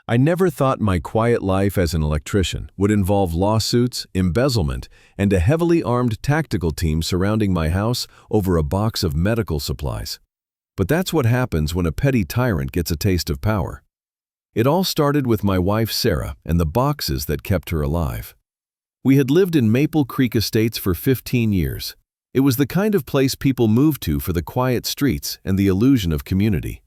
I never thought my quiet life as an electrician would involve lawsuits, embezzlement, and a heavily armed tactical team surrounding my house over a box of medical supplies. But that's what happens when a petty tyrant gets a taste of power. It all started with my wife Sarah and the boxes that kept her alive. We had lived in Maple Creek Estates for 15 years. It was the kind of place people moved to for the quiet streets and the illusion of community.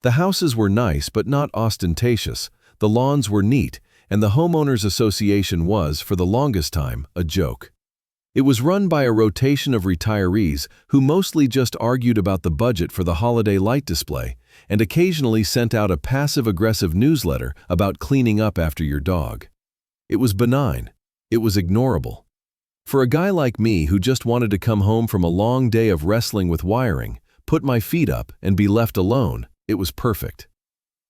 The houses were nice but not ostentatious, the lawns were neat, and the homeowners association was, for the longest time, a joke. It was run by a rotation of retirees who mostly just argued about the budget for the holiday light display and occasionally sent out a passive-aggressive newsletter about cleaning up after your dog. It was benign. It was ignorable. For a guy like me who just wanted to come home from a long day of wrestling with wiring, put my feet up, and be left alone, it was perfect.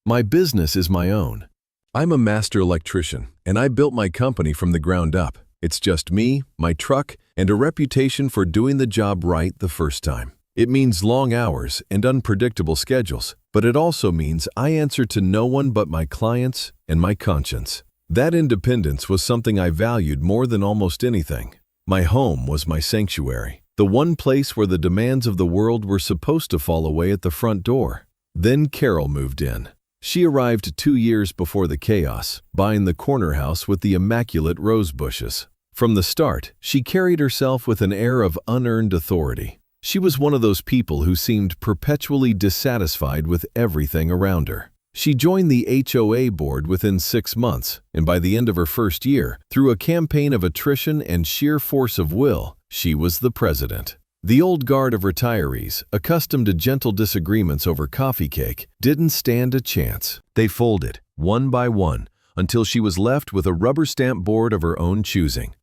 My business is my own. I'm a master electrician, and I built my company from the ground up. It's just me, my truck, and a reputation for doing the job right the first time. It means long hours and unpredictable schedules, but it also means I answer to no one but my clients and my conscience. That independence was something I valued more than almost anything. My home was my sanctuary, the one place where the demands of the world were supposed to fall away at the front door. Then Carol moved in. She arrived 2 years before the chaos, buying the corner house with the immaculate rose bushes. From the start, she carried herself with an air of unearned authority. She was one of those people who seemed perpetually dissatisfied with everything around her. She joined the HOA board within 6 months, and by the end of her first year, through a campaign of attrition and sheer force of will, she was the president. The old guard of retirees, accustomed to gentle disagreements over coffee cake, didn't stand a chance. They folded, one by one, until she was left with a rubber stamp board of her own choosing.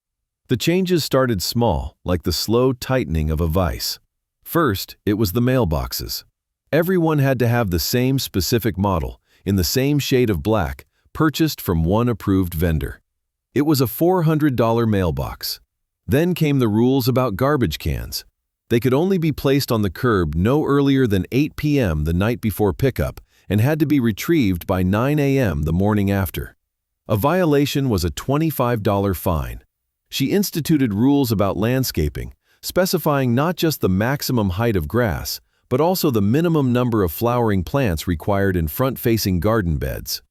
The changes started small, like the slow tightening of a vise. First, it was the mailboxes. Everyone had to have the same specific model, in the same shade of black, purchased from one approved vendor. It was a $400 mailbox. Then came the rules about garbage cans. They could only be placed on the curb no earlier than 8 p.m. the night before pickup and had to be retrieved by 9 a.m. the morning after. A violation was a $25 fine. She instituted rules about landscaping, specifying not just the maximum height of grass, but also the minimum number of flowering plants required in front-facing garden beds.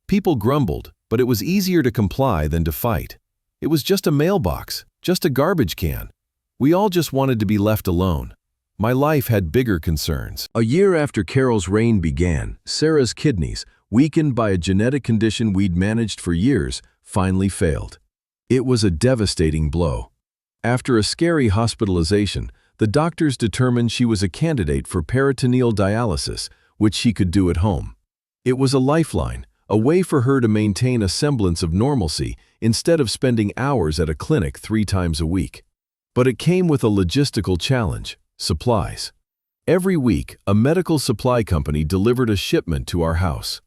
People grumbled, but it was easier to comply than to fight. It was just a mailbox, just a garbage can. We all just wanted to be left alone. My life had bigger concerns. A year after Carol's reign began, Sarah's kidneys, weakened by a genetic condition we'd managed for years, finally failed. It was a devastating blow. After a scary hospitalization, the doctors determined she was a candidate for peritoneal dialysis, which she could do at home. It was a lifeline, a way for her to maintain a semblance of normalcy instead of spending hours at a clinic 3 times a week. But it came with a logistical challenge: supplies. Every week, a medical supply company delivered a shipment to our house.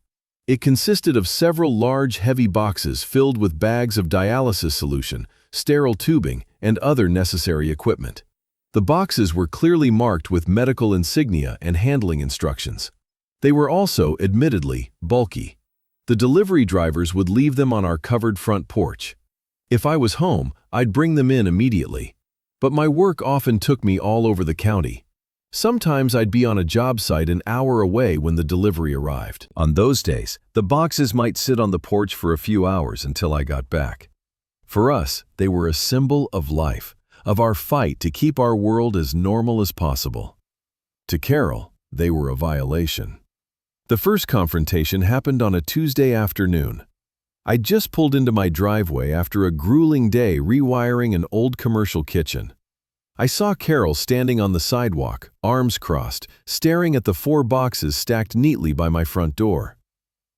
It consisted of several large, heavy boxes filled with bags of dialysis solution, sterile tubing, and other necessary equipment. The boxes were clearly marked with medical insignia and handling instructions. They were also, admittedly, bulky. The delivery drivers would leave them on our covered front porch. If I was home, I'd bring them in immediately. But my work often took me all over the county. Sometimes I'd be on a job site an hour away when the delivery arrived. On those days, the boxes might sit on the porch for a few hours until I got back. For us, they were a symbol of life, of our fight to keep our world as normal as possible. To Carol, they were a violation. The first confrontation happened on a Tuesday afternoon. I'd just pulled into my driveway after a grueling day rewiring an old commercial kitchen. I saw Carol standing on the sidewalk, arms crossed, staring at the 4 boxes stacked neatly by my front door.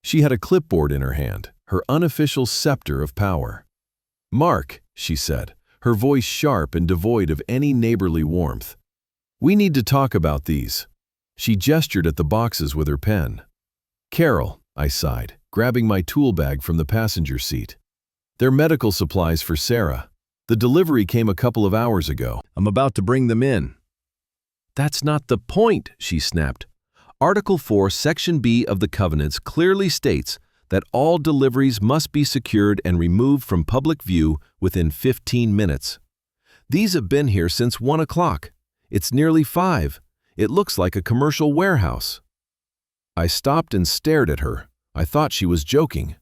She had a clipboard in her hand, her unofficial scepter of power. "Mark," she said, her voice sharp and devoid of any neighborly warmth. "We need to talk about these." She gestured at the boxes with her pen. "Carol," I sighed, grabbing my tool bag from the passenger seat. "They're medical supplies for Sarah. The delivery came a couple of hours ago. I'm about to bring them in." "That's not the point," she snapped. "Article 4, Section B of the Covenants clearly states that all deliveries must be secured and removed from public view within 15 minutes. These have been here since 1 o'clock. It's nearly 5. It looks like a commercial warehouse. I stopped and stared at her. I thought she was joking.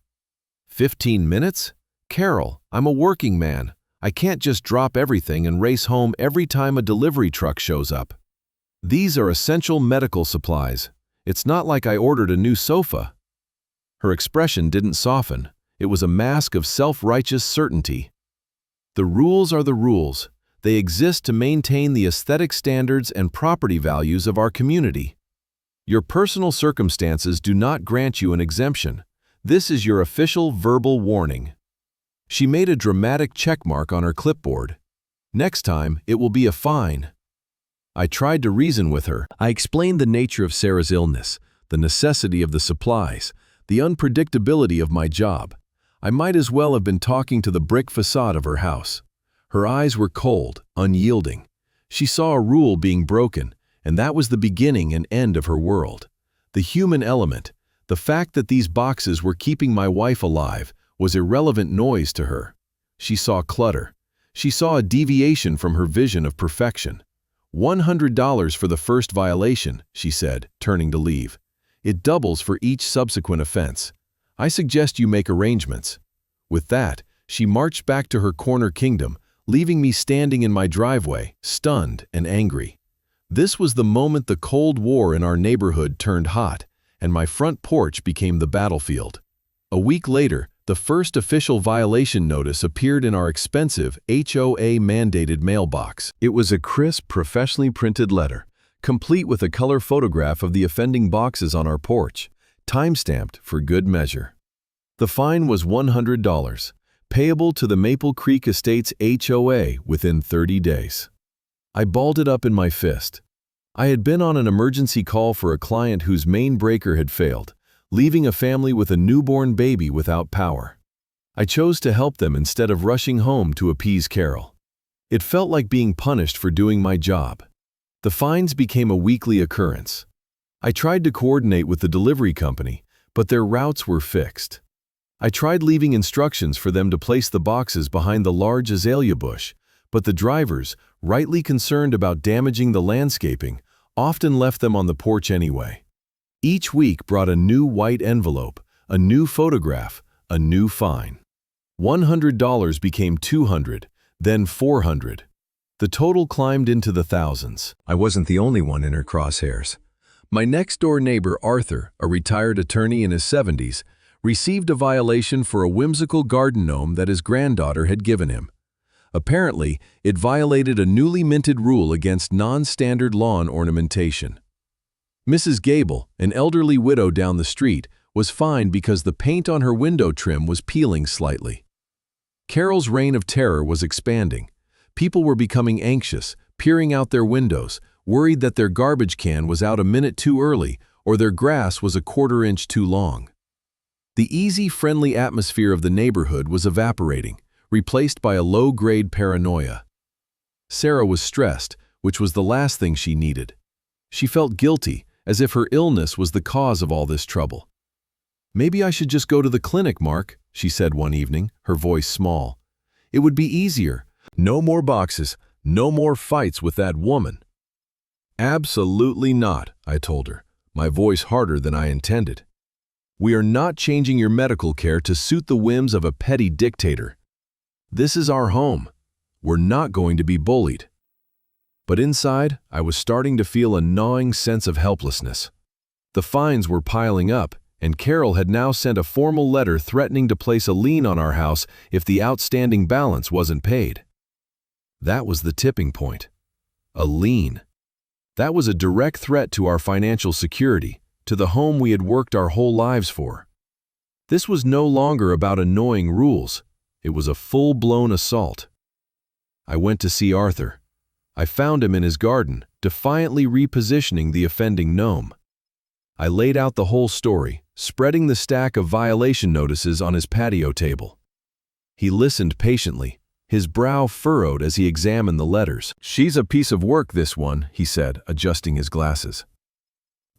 15 minutes? Carol, I'm a working man. I can't just drop everything and race home every time a delivery truck shows up. These are essential medical supplies. It's not like I ordered a new sofa. Her expression didn't soften. It was a mask of self-righteous certainty. The rules are the rules. They exist to maintain the aesthetic standards and property values of our community. Your personal circumstances do not grant you an exemption. This is your official verbal warning. She made a dramatic checkmark on her clipboard. Next time, it will be a fine. I tried to reason with her. I explained the nature of Sarah's illness, the necessity of the supplies, the unpredictability of my job. I might as well have been talking to the brick facade of her house. Her eyes were cold, unyielding. She saw a rule being broken, and that was the beginning and end of her world. The human element, the fact that these boxes were keeping my wife alive, was irrelevant noise to her. She saw clutter. She saw a deviation from her vision of perfection. $100 for the first violation, she said, turning to leave. It doubles for each subsequent offense. I suggest you make arrangements. With that, she marched back to her corner kingdom, leaving me standing in my driveway, stunned and angry. This was the moment the Cold War in our neighborhood turned hot, and my front porch became the battlefield. A week later, the first official violation notice appeared in our expensive HOA-mandated mailbox. It was a crisp, professionally printed letter, complete with a color photograph of the offending boxes on our porch, time-stamped for good measure. The fine was $100, payable to the Maple Creek Estates HOA within 30 days. I balled it up in my fist. I had been on an emergency call for a client whose main breaker had failed, leaving a family with a newborn baby without power. I chose to help them instead of rushing home to appease Carol. It felt like being punished for doing my job. The fines became a weekly occurrence. I tried to coordinate with the delivery company, but their routes were fixed. I tried leaving instructions for them to place the boxes behind the large azalea bush, but the drivers, rightly concerned about damaging the landscaping, often left them on the porch anyway. Each week brought a new white envelope, a new photograph, a new fine. $100 became $200, then $400. The total climbed into the thousands. I wasn't the only one in her crosshairs. My next-door neighbor, Arthur, a retired attorney in his 70s, received a violation for a whimsical garden gnome that his granddaughter had given him. Apparently, it violated a newly minted rule against non-standard lawn ornamentation. Mrs. Gable, an elderly widow down the street, was fined because the paint on her window trim was peeling slightly. Carol's reign of terror was expanding. People were becoming anxious, peering out their windows, worried that their garbage can was out a minute too early or their grass was a quarter-inch too long. The easy, friendly atmosphere of the neighborhood was evaporating, replaced by a low-grade paranoia. Sarah was stressed, which was the last thing she needed. She felt guilty, as if her illness was the cause of all this trouble. "Maybe I should just go to the clinic, Mark," she said one evening, her voice small. "It would be easier. No more boxes, no more fights with that woman." "Absolutely not," I told her, my voice harder than I intended. "We are not changing your medical care to suit the whims of a petty dictator. This is our home. We're not going to be bullied." But inside, I was starting to feel a gnawing sense of helplessness. The fines were piling up, and Carol had now sent a formal letter threatening to place a lien on our house if the outstanding balance wasn't paid. That was the tipping point. A lien. That was a direct threat to our financial security, to the home we had worked our whole lives for. This was no longer about annoying rules. It was a full-blown assault. I went to see Arthur. I found him in his garden, defiantly repositioning the offending gnome. I laid out the whole story, spreading the stack of violation notices on his patio table. He listened patiently, his brow furrowed as he examined the letters. "She's a piece of work, this one," he said, adjusting his glasses.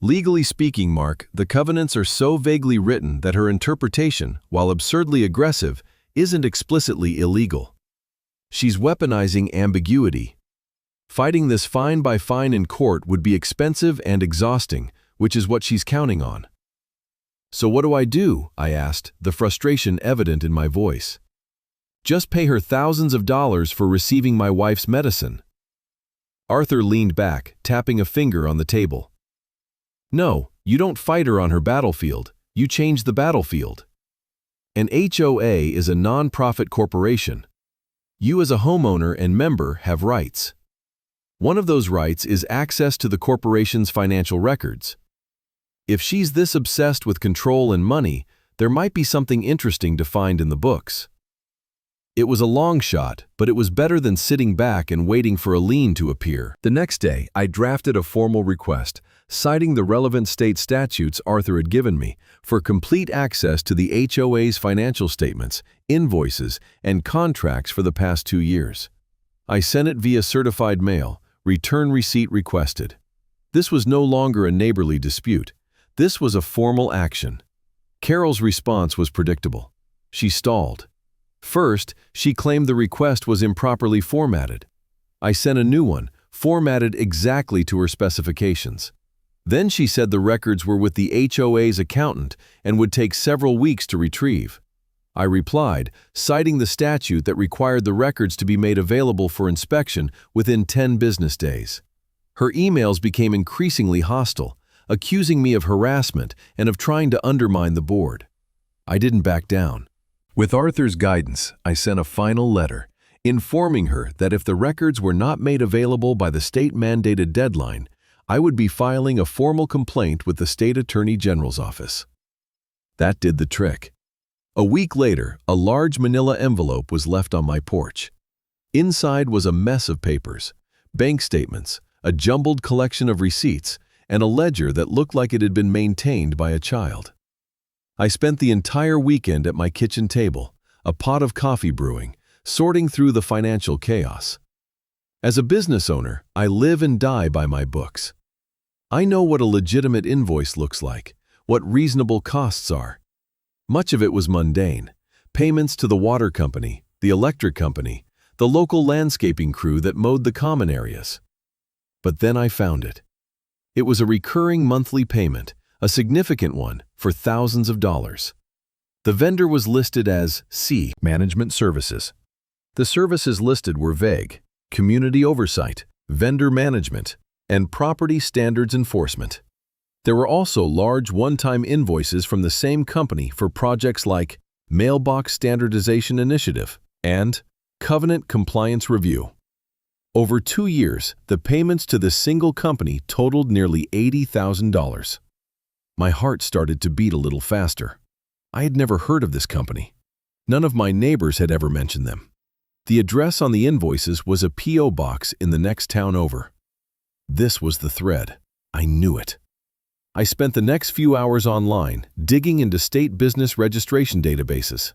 Legally speaking, Mark, the covenants are so vaguely written that her interpretation, while absurdly aggressive, isn't explicitly illegal. She's weaponizing ambiguity. Fighting this fine by fine in court would be expensive and exhausting, which is what she's counting on. So what do? I asked, the frustration evident in my voice. Just pay her thousands of dollars for receiving my wife's medicine. Arthur leaned back, tapping a finger on the table. No, you don't fight her on her battlefield, you change the battlefield. An HOA is a non-profit corporation. You as a homeowner and member have rights. One of those rights is access to the corporation's financial records. If she's this obsessed with control and money, there might be something interesting to find in the books. It was a long shot, but it was better than sitting back and waiting for a lien to appear. The next day, I drafted a formal request, citing the relevant state statutes Arthur had given me, for complete access to the HOA's financial statements, invoices, and contracts for the past 2 years. I sent it via certified mail, return receipt requested. This was no longer a neighborly dispute. This was a formal action. Carol's response was predictable. She stalled. First, she claimed the request was improperly formatted. I sent a new one, formatted exactly to her specifications. Then she said the records were with the HOA's accountant and would take several weeks to retrieve. I replied, citing the statute that required the records to be made available for inspection within 10 business days. Her emails became increasingly hostile, accusing me of harassment and of trying to undermine the board. I didn't back down. With Arthur's guidance, I sent a final letter, informing her that if the records were not made available by the state-mandated deadline, I would be filing a formal complaint with the State Attorney General's office. That did the trick. A week later, a large manila envelope was left on my porch. Inside was a mess of papers, bank statements, a jumbled collection of receipts, and a ledger that looked like it had been maintained by a child. I spent the entire weekend at my kitchen table, a pot of coffee brewing, sorting through the financial chaos. As a business owner, I live and die by my books. I know what a legitimate invoice looks like, what reasonable costs are. Much of it was mundane. Payments to the water company, the electric company, the local landscaping crew that mowed the common areas. But then I found it. It was a recurring monthly payment, a significant one, for thousands of dollars. The vendor was listed as C. Management Services. The services listed were vague: community oversight, vendor management, and property standards enforcement. There were also large one-time invoices from the same company for projects like Mailbox Standardization Initiative and Covenant Compliance Review. Over 2 years, the payments to this single company totaled nearly $80,000. My heart started to beat a little faster. I had never heard of this company. None of my neighbors had ever mentioned them. The address on the invoices was a P.O. box in the next town over. This was the thread. I knew it. I spent the next few hours online, digging into state business registration databases.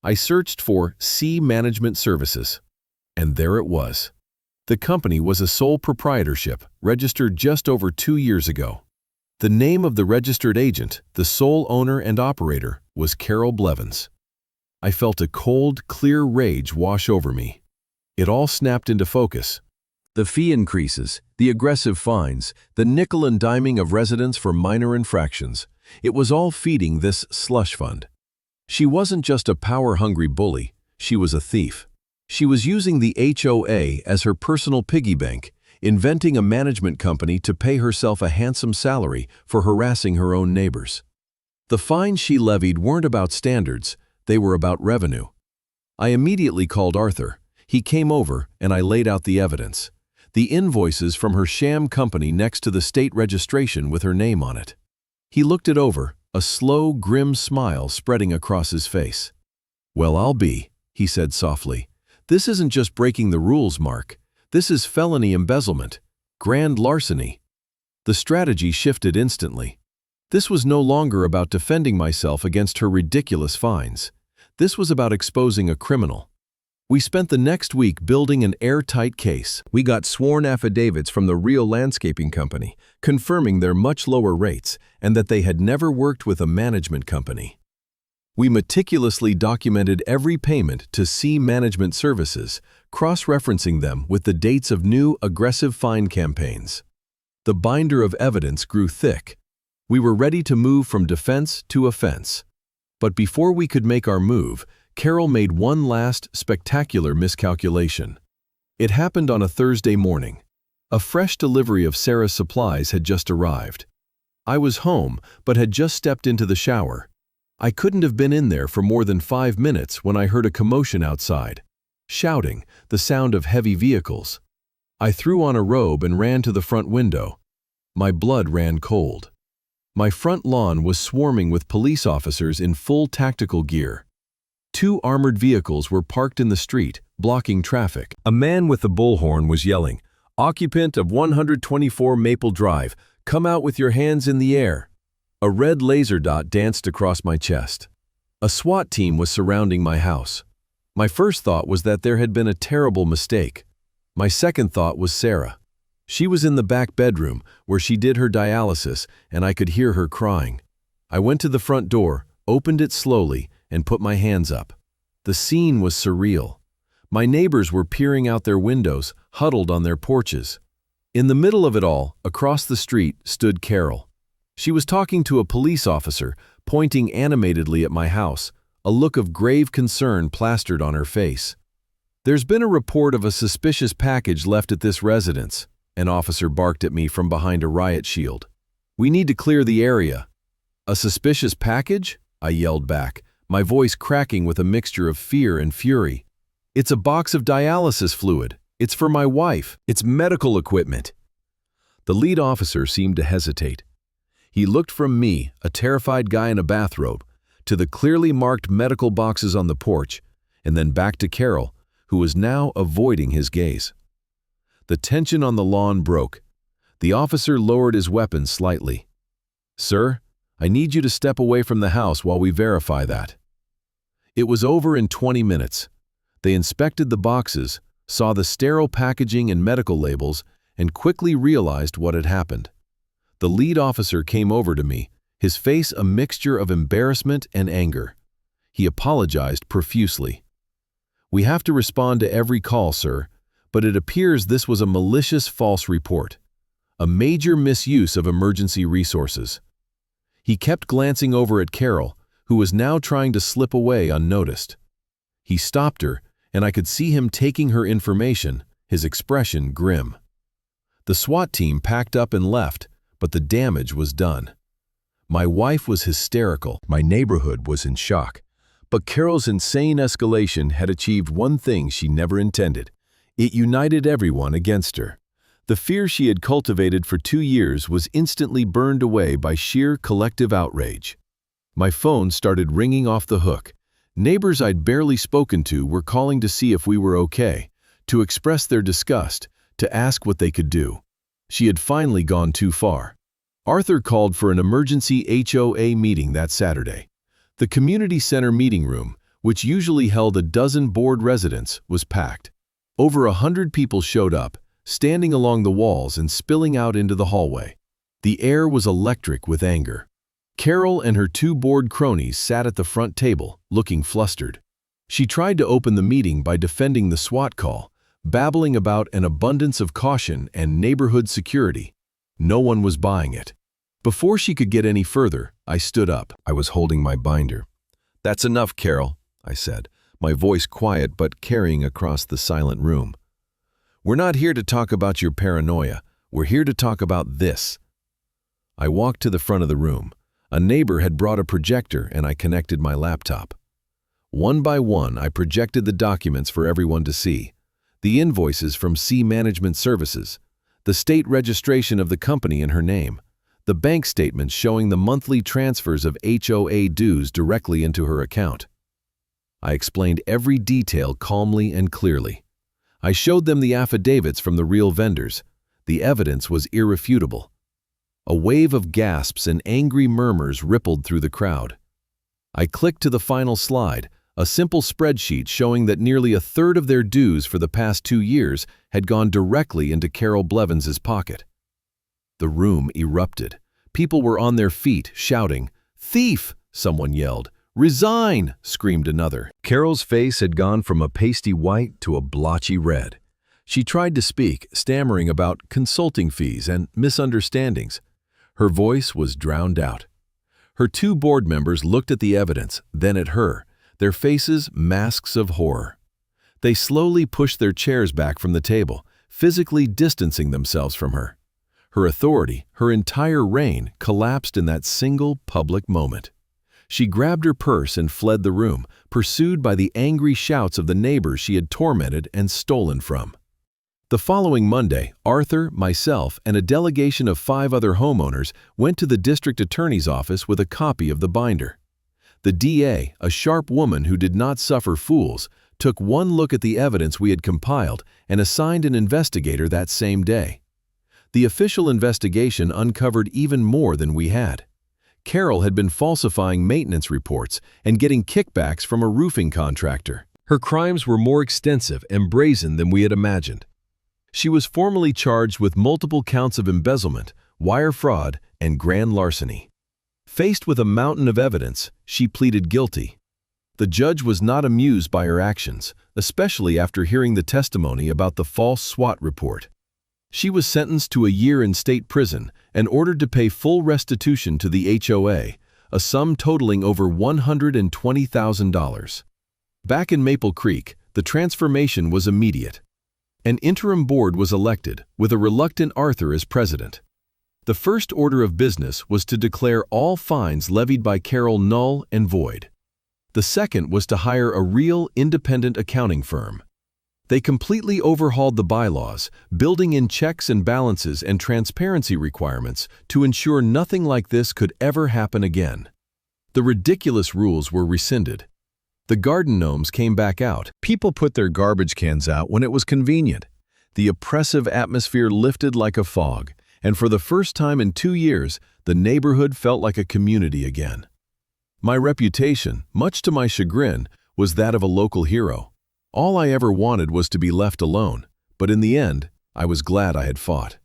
I searched for C Management Services, and there it was. The company was a sole proprietorship, registered just over 2 years ago. The name of the registered agent, the sole owner and operator, was Carol Blevins. I felt a cold, clear rage wash over me. It all snapped into focus. The fee increases, the aggressive fines, the nickel and diming of residents for minor infractions. It was all feeding this slush fund. She wasn't just a power-hungry bully, she was a thief. She was using the HOA as her personal piggy bank, inventing a management company to pay herself a handsome salary for harassing her own neighbors. The fines she levied weren't about standards, they were about revenue. I immediately called Arthur. He came over, and I laid out the evidence. The invoices from her sham company next to the state registration with her name on it. He looked it over, a slow, grim smile spreading across his face. "Well, I'll be," he said softly. "This isn't just breaking the rules, Mark. This is felony embezzlement, grand larceny." The strategy shifted instantly. This was no longer about defending myself against her ridiculous fines. This was about exposing a criminal. We spent the next week building an airtight case. We got sworn affidavits from the real landscaping company, confirming their much lower rates and that they had never worked with a management company. We meticulously documented every payment to C Management Services, cross-referencing them with the dates of new aggressive fine campaigns. The binder of evidence grew thick. We were ready to move from defense to offense. But before we could make our move, Carol made one last spectacular miscalculation. It happened on a Thursday morning. A fresh delivery of Sarah's supplies had just arrived. I was home, but had just stepped into the shower. I couldn't have been in there for more than 5 minutes when I heard a commotion outside. Shouting, the sound of heavy vehicles. I threw on a robe and ran to the front window. My blood ran cold. My front lawn was swarming with police officers in full tactical gear. 2 armored vehicles were parked in the street, blocking traffic. A man with a bullhorn was yelling, "Occupant of 124 Maple Drive, come out with your hands in the air." A red laser dot danced across my chest. A SWAT team was surrounding my house. My first thought was that there had been a terrible mistake. My second thought was Sarah. She was in the back bedroom, where she did her dialysis, and I could hear her crying. I went to the front door, opened it slowly, and put my hands up. The scene was surreal. My neighbors were peering out their windows, huddled on their porches. In the middle of it all, across the street, stood Carol. She was talking to a police officer, pointing animatedly at my house, a look of grave concern plastered on her face. "There's been a report of a suspicious package left at this residence," an officer barked at me from behind a riot shield. "We need to clear the area." "A suspicious package?" I yelled back, my voice cracking with a mixture of fear and fury. "It's a box of dialysis fluid. It's for my wife. It's medical equipment." The lead officer seemed to hesitate. He looked from me, a terrified guy in a bathrobe, to the clearly marked medical boxes on the porch, and then back to Carol, who was now avoiding his gaze. The tension on the lawn broke. The officer lowered his weapon slightly. "Sir, I need you to step away from the house while we verify that." It was over in 20 minutes. They inspected the boxes, saw the sterile packaging and medical labels, and quickly realized what had happened. The lead officer came over to me, his face a mixture of embarrassment and anger. He apologized profusely. "We have to respond to every call, sir, but it appears this was a malicious false report, a major misuse of emergency resources." He kept glancing over at Carol, who was now trying to slip away unnoticed. He stopped her, and I could see him taking her information, his expression grim. The SWAT team packed up and left, but the damage was done. My wife was hysterical. My neighborhood was in shock. But Carol's insane escalation had achieved one thing she never intended. It united everyone against her. The fear she had cultivated for 2 years was instantly burned away by sheer collective outrage. My phone started ringing off the hook. Neighbors I'd barely spoken to were calling to see if we were okay, to express their disgust, to ask what they could do. She had finally gone too far. Arthur called for an emergency HOA meeting that Saturday. The community center meeting room, which usually held a dozen bored residents, was packed. Over 100 people showed up, standing along the walls and spilling out into the hallway. The air was electric with anger. Carol and her 2 bored cronies sat at the front table, looking flustered. She tried to open the meeting by defending the SWAT call, babbling about an abundance of caution and neighborhood security. No one was buying it. Before she could get any further, I stood up. I was holding my binder. "That's enough, Carol," I said, my voice quiet but carrying across the silent room. "We're not here to talk about your paranoia. We're here to talk about this." I walked to the front of the room. A neighbor had brought a projector and I connected my laptop. One by one, I projected the documents for everyone to see. The invoices from C Management Services, the state registration of the company in her name, the bank statements showing the monthly transfers of HOA dues directly into her account. I explained every detail calmly and clearly. I showed them the affidavits from the real vendors. The evidence was irrefutable. A wave of gasps and angry murmurs rippled through the crowd. I clicked to the final slide, a simple spreadsheet showing that nearly a third of their dues for the past 2 years had gone directly into Carol Blevins' pocket. The room erupted. People were on their feet, shouting, "Thief!" someone yelled. "Resign!" screamed another. Carol's face had gone from a pasty white to a blotchy red. She tried to speak, stammering about consulting fees and misunderstandings. Her voice was drowned out. Her 2 board members looked at the evidence, then at her, their faces masks of horror. They slowly pushed their chairs back from the table, physically distancing themselves from her. Her authority, her entire reign, collapsed in that single public moment. She grabbed her purse and fled the room, pursued by the angry shouts of the neighbors she had tormented and stolen from. The following Monday, Arthur, myself, and a delegation of 5 other homeowners went to the district attorney's office with a copy of the binder. The DA, a sharp woman who did not suffer fools, took one look at the evidence we had compiled and assigned an investigator that same day. The official investigation uncovered even more than we had. Carol had been falsifying maintenance reports and getting kickbacks from a roofing contractor. Her crimes were more extensive and brazen than we had imagined. She was formally charged with multiple counts of embezzlement, wire fraud, and grand larceny. Faced with a mountain of evidence, she pleaded guilty. The judge was not amused by her actions, especially after hearing the testimony about the false SWAT report. She was sentenced to a year in state prison and ordered to pay full restitution to the HOA, a sum totaling over $120,000. Back in Maple Creek, the transformation was immediate. An interim board was elected, with a reluctant Arthur as president. The first order of business was to declare all fines levied by Carol null and void. The second was to hire a real, independent accounting firm. They completely overhauled the bylaws, building in checks and balances and transparency requirements to ensure nothing like this could ever happen again. The ridiculous rules were rescinded. The garden gnomes came back out. People put their garbage cans out when it was convenient. The oppressive atmosphere lifted like a fog, and for the first time in 2 years, the neighborhood felt like a community again. My reputation, much to my chagrin, was that of a local hero. All I ever wanted was to be left alone, but in the end, I was glad I had fought.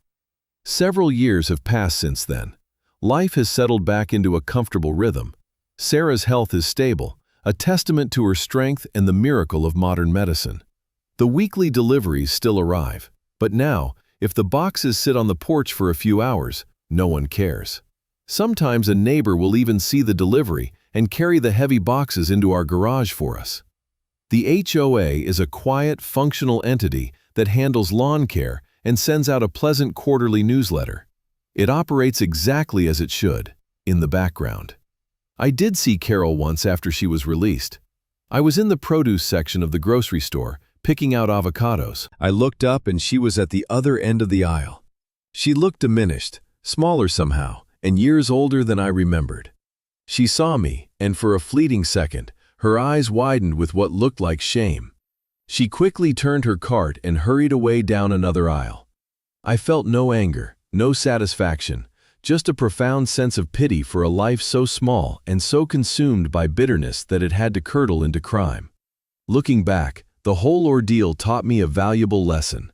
Several years have passed since then. Life has settled back into a comfortable rhythm. Sarah's health is stable, a testament to her strength and the miracle of modern medicine. The weekly deliveries still arrive, but now, if the boxes sit on the porch for a few hours, no one cares. Sometimes a neighbor will even see the delivery and carry the heavy boxes into our garage for us. The HOA is a quiet, functional entity that handles lawn care and sends out a pleasant quarterly newsletter. It operates exactly as it should, in the background. I did see Carol once after she was released. I was in the produce section of the grocery store, picking out avocados. I looked up and she was at the other end of the aisle. She looked diminished, smaller somehow, and years older than I remembered. She saw me, and for a fleeting second, her eyes widened with what looked like shame. She quickly turned her cart and hurried away down another aisle. I felt no anger, no satisfaction, just a profound sense of pity for a life so small and so consumed by bitterness that it had to curdle into crime. Looking back, the whole ordeal taught me a valuable lesson.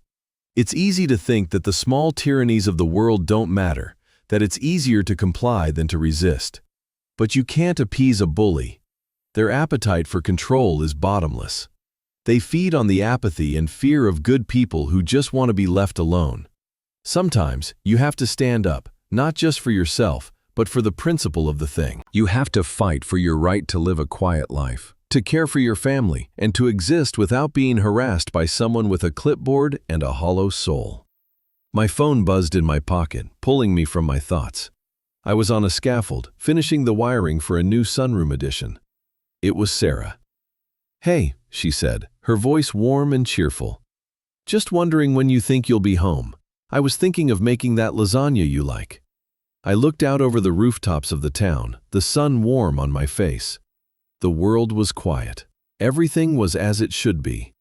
It's easy to think that the small tyrannies of the world don't matter, that it's easier to comply than to resist. But you can't appease a bully. Their appetite for control is bottomless. They feed on the apathy and fear of good people who just want to be left alone. Sometimes you have to stand up, not just for yourself, but for the principle of the thing. You have to fight for your right to live a quiet life, to care for your family, and to exist without being harassed by someone with a clipboard and a hollow soul. My phone buzzed in my pocket, pulling me from my thoughts. I was on a scaffold, finishing the wiring for a new sunroom addition. It was Sarah. "Hey," she said, her voice warm and cheerful. "Just wondering when you think you'll be home. I was thinking of making that lasagna you like." I looked out over the rooftops of the town, the sun warm on my face. The world was quiet. Everything was as it should be.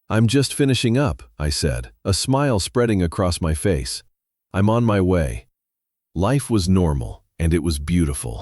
"I'm just finishing up," I said, a smile spreading across my face. "I'm on my way." Life was normal, and it was beautiful.